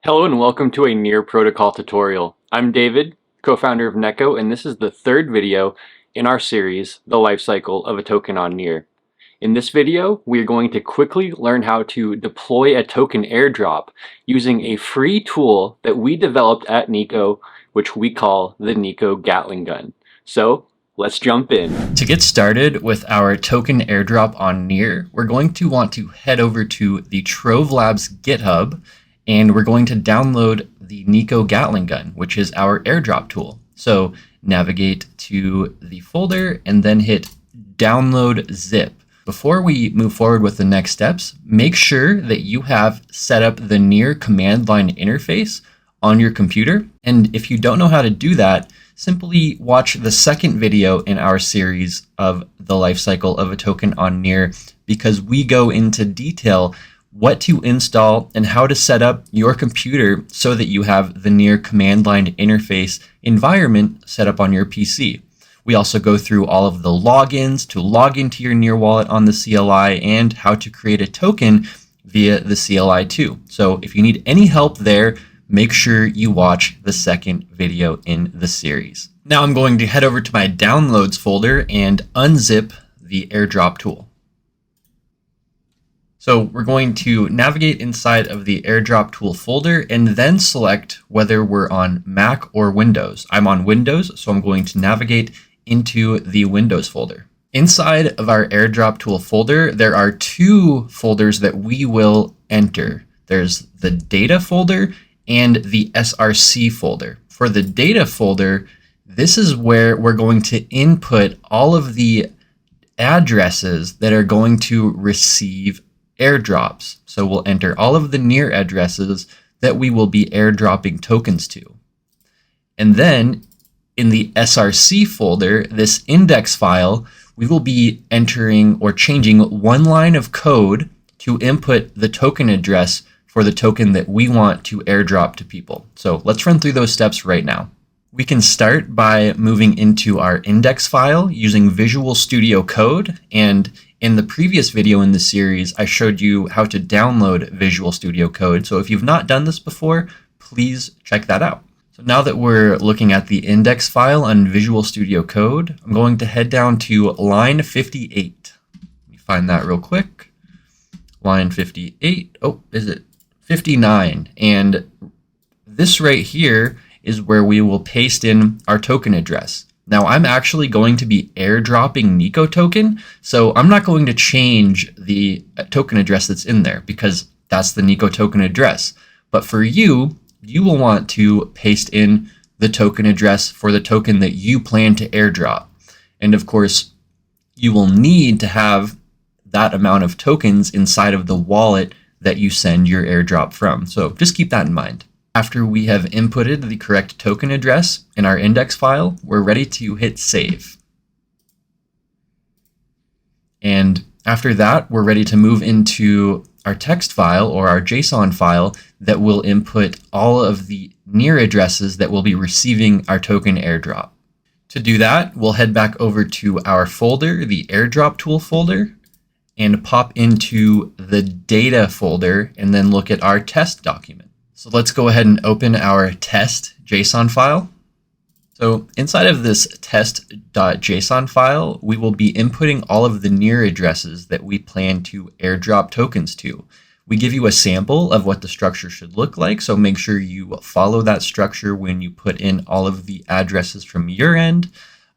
Hello and welcome to a NEAR protocol tutorial. I'm David, co-founder of NEKO, and this is the third video in our series, The Lifecycle of a Token on NEAR. In this video, we are going to quickly learn how to deploy a token airdrop using a free tool that we developed at NEKO, which we call the NEKO Gatling gun. So let's jump in. To get started with our token airdrop on NEAR, we're going to want to head over to the Trove Labs GitHub, and we're going to download the NEKO Gatling gun, which is our airdrop tool. So navigate to the folder and then hit download zip. Before we move forward with the next steps, make sure that you have set up the NEAR command line interface on your computer. And if you don't know how to do that, simply watch the second video in our series of the lifecycle of a token on NEAR, because we go into detail what to install and how to set up your computer so that you have the NEAR command line interface environment set up on your PC. We also go through all of the logins to log into your NEAR wallet on the CLI and how to create a token via the CLI too. So if you need any help there, make sure you watch the second video in the series. Now I'm going to head over to my downloads folder and unzip the airdrop tool. So we're going to navigate inside of the airdrop tool folder and then select whether we're on Mac or Windows. I'm on Windows, so I'm going to navigate into the Windows folder. Inside of our airdrop tool folder, there are two folders that we will enter. There's the data folder and the SRC folder. For the data folder, this is where we're going to input all of the addresses that are going to receive airdrops. So we'll enter all of the NEAR addresses that we will be airdropping tokens to. And then in the SRC folder, this index file, we will be entering or changing one line of code to input the token address for the token that we want to airdrop to people. So let's run through those steps right now. We can start by moving into our index file using Visual Studio Code. And in the previous video in the series, I showed you how to download Visual Studio Code. So if you've not done this before, please check that out. So now that we're looking at the index file on Visual Studio Code, I'm going to head down to line 58. Let me find that real quick. Line 58. Oh, is it 59? And this right here is where we will paste in our token address. Now I'm actually going to be airdropping NEKO token, so I'm not going to change the token address that's in there because that's the NEKO token address. But for you, you will want to paste in the token address for the token that you plan to airdrop. And of course, you will need to have that amount of tokens inside of the wallet that you send your airdrop from. So just keep that in mind. After we have inputted the correct token address in our index file, we're ready to hit save. And after that, we're ready to move into our text file or our JSON file that will input all of the NEAR addresses that will be receiving our token airdrop. To do that, we'll head back over to our folder, the airdrop tool folder, and pop into the data folder and then look at our test document. So let's go ahead and open our test JSON file. So inside of this test.json file, we will be inputting all of the NEAR addresses that we plan to airdrop tokens to. We give you a sample of what the structure should look like, so make sure you follow that structure when you put in all of the addresses from your end.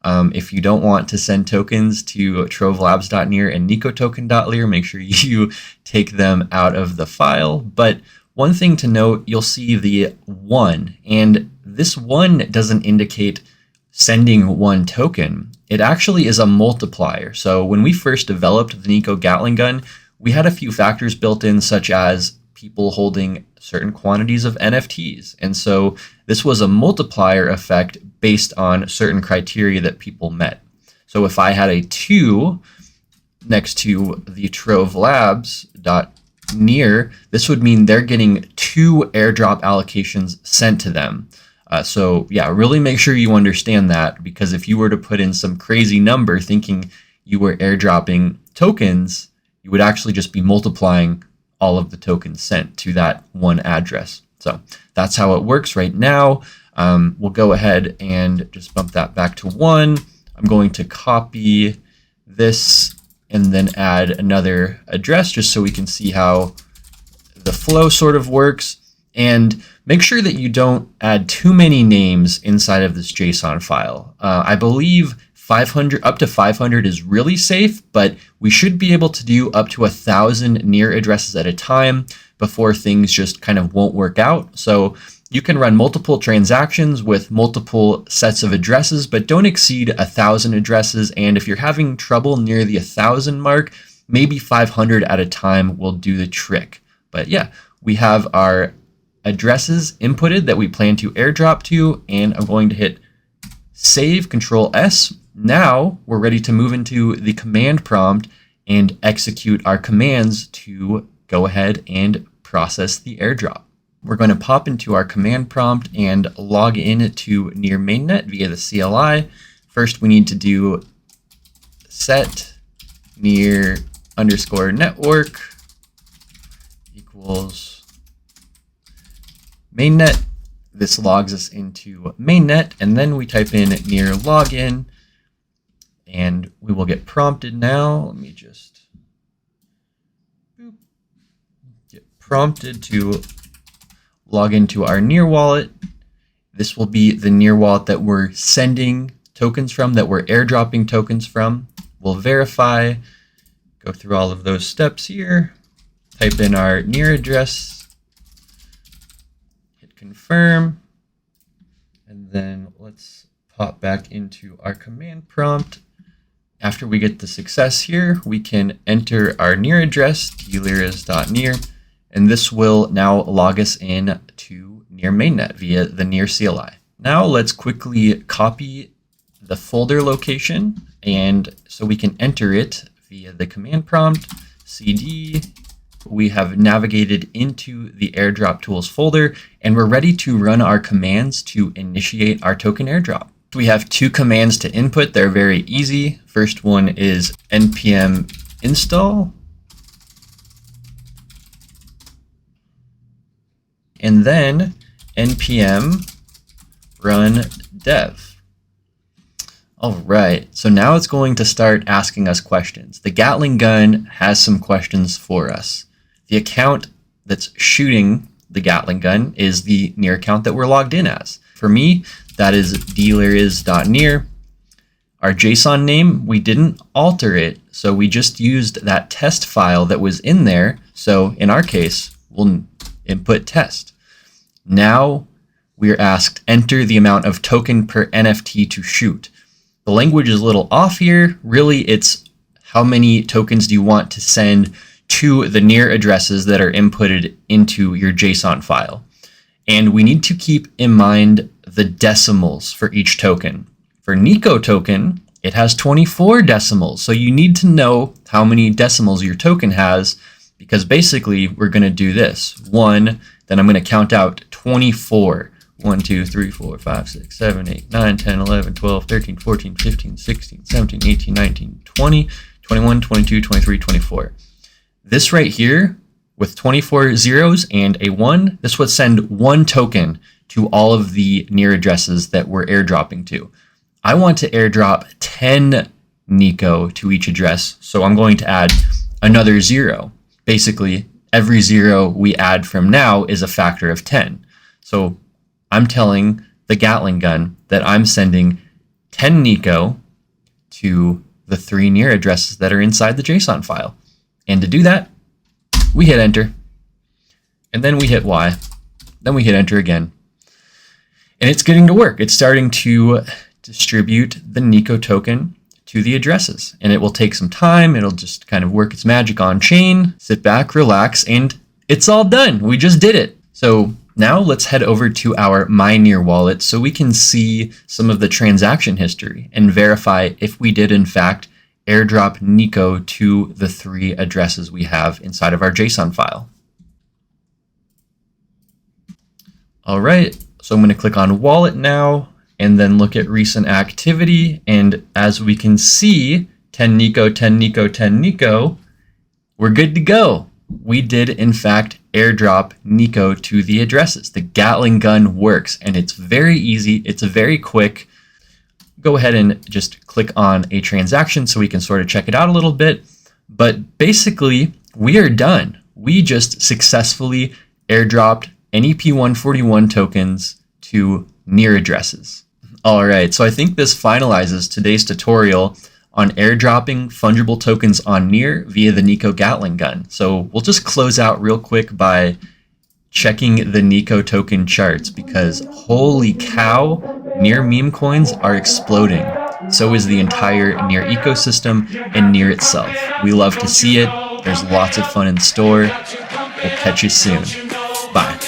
If you don't want to send tokens to trovelabs.near and nekotoken.lear, make sure you take them out of the file. But one thing to note, you'll see the 1, and this 1 doesn't indicate sending one token. It actually is a multiplier. So when we first developed the NEKO Gatling gun, we had a few factors built in, such as people holding certain quantities of NFTs. And so this was a multiplier effect based on certain criteria that people met. So if I had a 2 next to the Trove Labs.NEAR, this would mean they're getting 2 airdrop allocations sent to them. So yeah, really make sure you understand that, because if you were to put in some crazy number thinking you were airdropping tokens, you would actually just be multiplying all of the tokens sent to that one address. So that's how it works right now. We'll go ahead and just bump that back to 1. I'm going to copy this and then add another address just so we can see how the flow sort of works. And make sure that you don't add too many names inside of this JSON file. I believe 500 up to 500 is really safe, but we should be able to do up to 1,000 NEAR addresses at a time before things just kind of won't work out. So you can run multiple transactions with multiple sets of addresses, but don't exceed 1,000 addresses. And if you're having trouble near the 1,000 mark, maybe 500 at a time will do the trick. But yeah, we have our addresses inputted that we plan to airdrop to, and I'm going to hit save, Control S. Now we're ready to move into the command prompt and execute our commands to go ahead and process the airdrop. We're going to pop into our command prompt and log in to NEAR mainnet via the CLI. First, we need to do set NEAR_network equals mainnet. This logs us into mainnet, and then we type in NEAR login, and we will get prompted now. Let me just get prompted to log into our NEAR wallet. This will be the NEAR wallet that we're sending tokens from, that we're airdropping tokens from. We'll verify, go through all of those steps here, type in our NEAR address, hit confirm, and then let's pop back into our command prompt. After we get the success here, we can enter our NEAR address, dealers.near, and this will now log us in to NEAR mainnet via the NEAR CLI. Now let's quickly copy the folder location, and so we can enter it via the command prompt, cd. We have navigated into the airdrop tools folder, and we're ready to run our commands to initiate our token airdrop. We have 2 commands to input. They're very easy. First one is npm install, and then npm run dev. All right, so now it's going to start asking us questions. The Gatling gun has some questions for us. The account that's shooting the Gatling gun is the NEAR account that we're logged in as. For me, that is dealers.near. Our JSON name, we didn't alter it, so we just used that test file that was in there. So in our case, we'll input test. Now we are asked enter the amount of token per NFT to shoot. The language is a little off here. Really, it's how many tokens do you want to send to the NEAR addresses that are inputted into your JSON file. And we need to keep in mind the decimals for each token. For NEKO token, it has 24 decimals. So you need to know how many decimals your token has, because basically we're going to do this. 1, then I'm going to count out 24. 1, 2, 3, 4, 5, 6, 7, 8, 9, 10, 11, 12, 13, 14, 15, 16, 17, 18, 19, 20, 21, 22, 23, 24. This right here, with 24 zeros and a 1, this would send 1 token to all of the NEAR addresses that we're airdropping to. I want to airdrop 10 NEKO to each address, so I'm going to add another 0. Basically, every 0 we add from now is a factor of 10. So I'm telling the Gatling gun that I'm sending 10 NEKO to the 3 NEAR addresses that are inside the JSON file. And to do that, we hit enter, and then we hit Y, then we hit enter again. And it's getting to work. It's starting to distribute the NEKO token to the addresses, and it will take some time. It'll just kind of work its magic on chain. Sit back, relax, and it's all done. We just did it. So now let's head over to our My NEAR wallet so we can see some of the transaction history and verify if we did in fact airdrop NEKO to the 3 addresses we have inside of our JSON file. All right, so I'm going to click on wallet now and then look at recent activity. And as we can see, 10 NEKO, 10 NEKO, 10 NEKO, we're good to go. We did in fact airdrop NEKO to the addresses. The Gatling gun works, and it's very easy. It's very quick. Go ahead and just click on a transaction so we can sort of check it out a little bit. But basically, we are done. We just successfully airdropped NEP141 tokens to NEAR addresses. All right, so I think this finalizes today's tutorial on airdropping fungible tokens on NEAR via the NEKO Gatling gun. So we'll just close out real quick by checking the NEKO token charts, because holy cow, NEAR meme coins are exploding. So is the entire NEAR ecosystem and NEAR itself. We love to see it. There's lots of fun in store. We'll catch you soon. Bye.